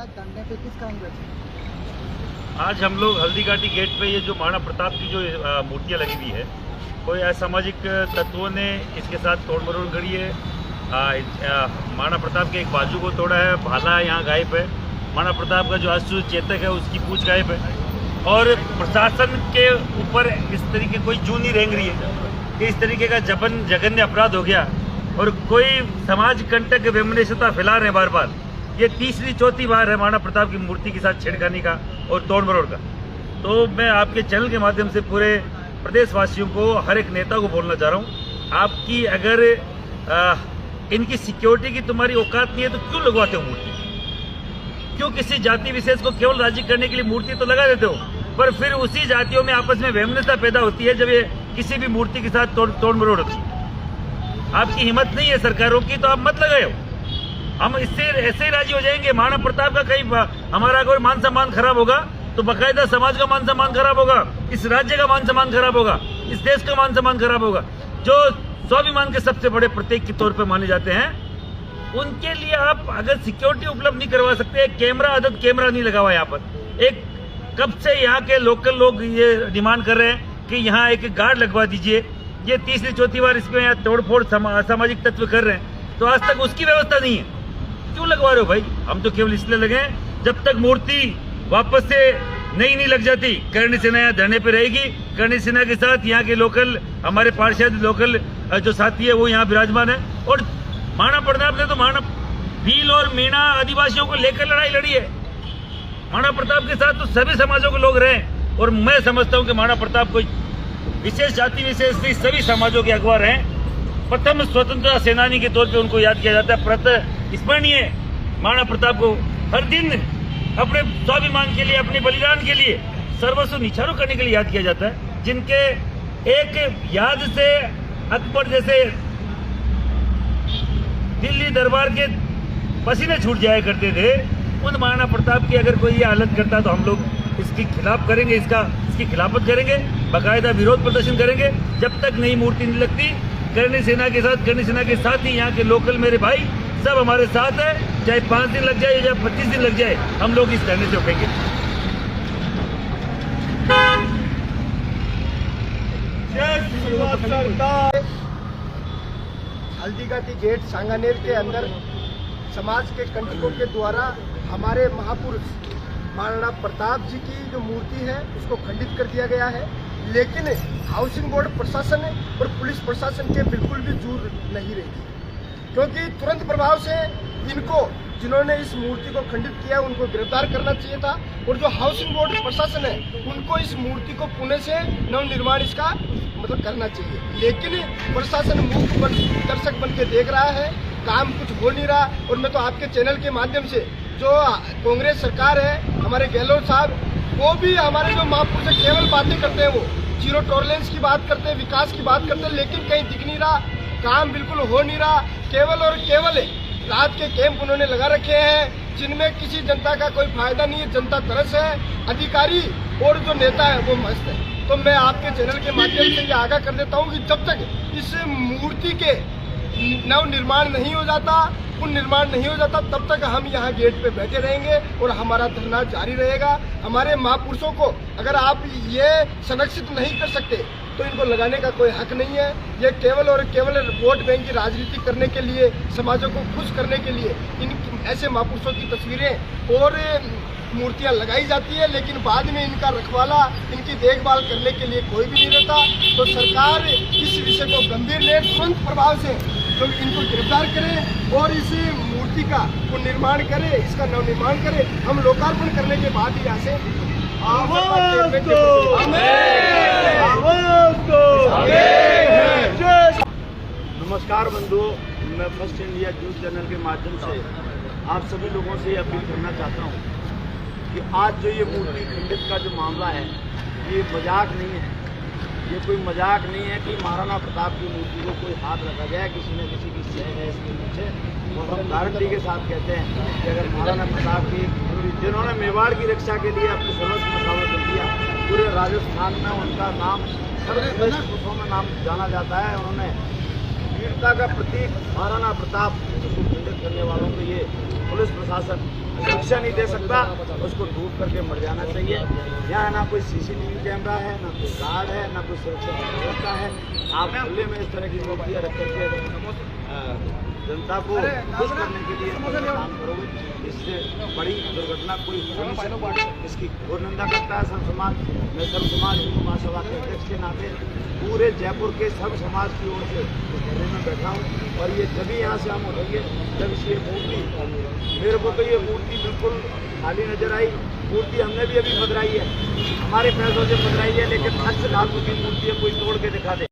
आज धरने पे किस कारण बैठे? आज हम लोग हल्दीघाटी गेट पे ये जो महाराणा प्रताप की जो मूर्तियाँ लगी हुई है, कोई असामाजिक तत्वों ने इसके साथ तोड़ मरोड़ करी है। महाराणा प्रताप के एक बाजू को तोड़ा है, भाला यहाँ गायब है, महाराणा प्रताप का जो अश्व चेतक है उसकी पूंछ गायब है। और प्रशासन के ऊपर इस तरीके कोई जू नहीं रेंग रही है कि इस तरीके का जघन्य अपराध हो गया और कोई समाज कंटक वैमनस्यता फैला रहे हैं बार बार। ये तीसरी चौथी बार है महाराणा प्रताप की मूर्ति के साथ छेड़खानी का और तोड़ मरोड़ का। तो मैं आपके चैनल के माध्यम से पूरे प्रदेशवासियों को, हर एक नेता को बोलना चाह रहा हूँ, आपकी अगर इनकी सिक्योरिटी की तुम्हारी औकात नहीं है तो क्यों लगवाते हो मूर्ति? क्यों किसी जाति विशेष को केवल राजी करने के लिए मूर्ति तो लगा देते हो, पर फिर उसी जातियों में आपस में वैमनस्यता पैदा होती है जब ये किसी भी मूर्ति के साथ तोड़ मरोड़ होती है। आपकी हिम्मत नहीं है सरकारों की तो आप मत लगाओ, हम इससे ऐसे ही राजी हो जाएंगे। महाराणा प्रताप का कहीं हमारा कोई मान सम्मान खराब होगा तो बाकायदा समाज का मान सम्मान खराब होगा, इस राज्य का मान सम्मान खराब होगा, इस देश का मान सम्मान खराब होगा। जो स्वाभिमान के सबसे बड़े प्रतीक के तौर पे माने जाते हैं, उनके लिए आप अगर सिक्योरिटी उपलब्ध नहीं करवा सकते, आदत कैमरा नहीं लगा हुआ यहाँ पर। एक कब से यहाँ के लोकल लोग ये डिमांड कर रहे हैं कि यहाँ एक गार्ड लगवा दीजिए। ये तीसरी चौथी बार इसमें यहाँ तोड़फोड़ असामाजिक तत्व कर रहे हैं, तो आज तक उसकी व्यवस्था नहीं है। क्यों लगवा रहे हो भाई? हम तो केवल इसलिए लगे जब तक मूर्ति वापस से नहीं लग जाती, करणी सेना यहाँ धरने पे रहेगी। करणी सेना के साथ यहाँ के लोकल हमारे पार्षद, लोकल जो साथी है वो यहाँ विराजमान है। और महाराणा प्रताप ने तो भील और मीणा आदिवासियों को लेकर लड़ाई लड़ी है। महाराणा प्रताप के साथ तो सभी समाजों के लोग रहे और मैं समझता हूँ कि महाराणा प्रताप कोई विशेष जाति विशेष नहीं, सभी समाजों के अगवा रहे। प्रथम स्वतंत्रता सेनानी के तौर पे उनको याद किया जाता है। स्मरणीय महाराणा प्रताप को हर दिन अपने स्वाभिमान के लिए, अपने बलिदान के लिए सर्वस्व निछावर करने के लिए याद किया जाता है। जिनके एक याद से अकबर जैसे दिल्ली दरबार के पसीने छूट जाया करते थे, उन महाराणा प्रताप की अगर कोई ये हालत करता तो हम लोग इसके खिलाफ करेंगे, इसकी खिलाफत करेंगे, बाकायदा विरोध प्रदर्शन करेंगे। जब तक नई मूर्ति नहीं लगती, करणी सेना के साथ ही यहाँ के लोकल मेरे भाई सब हमारे साथ है। चाहे 5 दिन लग जाए या 25 दिन लग जाए, हम लोग इस धरने से उठेंगे। हल्दीघाटी गेट सांगानेर के अंदर समाज के कंटकों के द्वारा हमारे महापुरुष महाराणा प्रताप जी की जो मूर्ति है उसको खंडित कर दिया गया है। लेकिन हाउसिंग बोर्ड प्रशासन और पुलिस प्रशासन के बिल्कुल भी जूर नहीं रही, क्योंकि तुरंत प्रभाव से इनको, जिन्होंने इस मूर्ति को खंडित किया, उनको गिरफ्तार करना चाहिए था। और जो हाउसिंग बोर्ड प्रशासन है उनको इस मूर्ति को पुणे से नवनिर्माण इसका करना चाहिए। लेकिन प्रशासन मूक दर्शक बन के देख रहा है, काम कुछ हो नहीं रहा। और मैं तो आपके चैनल के माध्यम से, जो कांग्रेस सरकार है, हमारे गहलोत साहब, वो भी हमारे जो महापुरुष केवल बातें करते हैं, वो जीरो टॉलरेंस की बात करते हैं, विकास की बात करते हैं, लेकिन कहीं दिख नहीं रहा, काम बिल्कुल हो नहीं रहा। केवल और केवल रात के कैंप उन्होंने लगा रखे हैं जिनमें किसी जनता का कोई फायदा नहीं है, जनता तरस है, अधिकारी और जो नेता है वो मस्त है। तो मैं आपके चैनल के माध्यम से ये आगाह कर देता हूँ कि जब तक इस मूर्ति के नव निर्माण नहीं हो जाता, पुनर्निर्माण नहीं हो जाता, तब तक हम यहाँ गेट पे बैठे रहेंगे और हमारा धरना जारी रहेगा। हमारे महापुरुषों को अगर आप ये संरक्षित नहीं कर सकते तो इनको लगाने का कोई हक नहीं है। ये केवल और केवल वोट बैंक की राजनीति करने के लिए, समाजों को खुश करने के लिए इन ऐसे महापुरुषों की तस्वीरें और मूर्तियां लगाई जाती है, लेकिन बाद में इनका रखवाला, इनकी देखभाल करने के लिए कोई भी नहीं रहता। तो सरकार इस विषय को गंभीर ले, तुरंत प्रभाव से तो इनको गिरफ्तार करे और इस मूर्ति का पुनर्निर्माण करे, इसका नवनिर्माण करे। हम लोकार्पण करने के बाद ही यहाँ से नमस्कार बंधुओं, मैं फर्स्ट इंडिया न्यूज चैनल के माध्यम से आप सभी लोगों से अपील करना चाहता हूँ कि आज जो ये मूर्ति खंडित का जो मामला है, ये मजाक नहीं है। ये कोई मजाक नहीं है कि महाराणा प्रताप की मूर्ति को कोई हाथ रखा जाए, किसी न किसी की सह है इसके नीचे। और हम गारंटी के साथ कहते हैं कि अगर महाराणा प्रताप की, जिन्होंने मेवाड़ की रक्षा के लिए अपने सर्वस्व न्यौछावर कर दिया, पूरे राजस्थान में उनका नाम सर्वश्रेष्ठ पुरुषों में नाम जाना जाता है। उन्होंने वीरता का प्रतीक महाराणा प्रताप को खंडित करने वालों को ये पुलिस प्रशासन सुरक्षा नहीं दे सकता उसको डूब करके मर जाना चाहिए। यहाँ ना कोई CCTV कैमरा है, ना कोई गार्ड है, ना कोई सुरक्षा व्यवस्था है। आप खुले में इस तरह की मूर्तियाँ रख करके जनता को खुश करने के लिए काम करोगे, इससे बड़ी दुर्घटना कोई हो नहीं सकती। इसकी घोर निंदा करता है सर्व समाज। मैं सर्व समाज हिंदू महासभा के अध्यक्ष के नाते पूरे जयपुर के सर्व समाज की ओर से इस धरने में बैठा हूँ। और ये जब यहाँ से हम उठेंगे जब ये मूर्ति, मेरे को तो ये मूर्ति बिल्कुल खाली नजर आई। मूर्ति हमने भी अभी बदलाई है, हमारे पैसों से बदलाई है, लेकिन 8 लाख की मूर्ति है, कोई तोड़ के दिखा दे।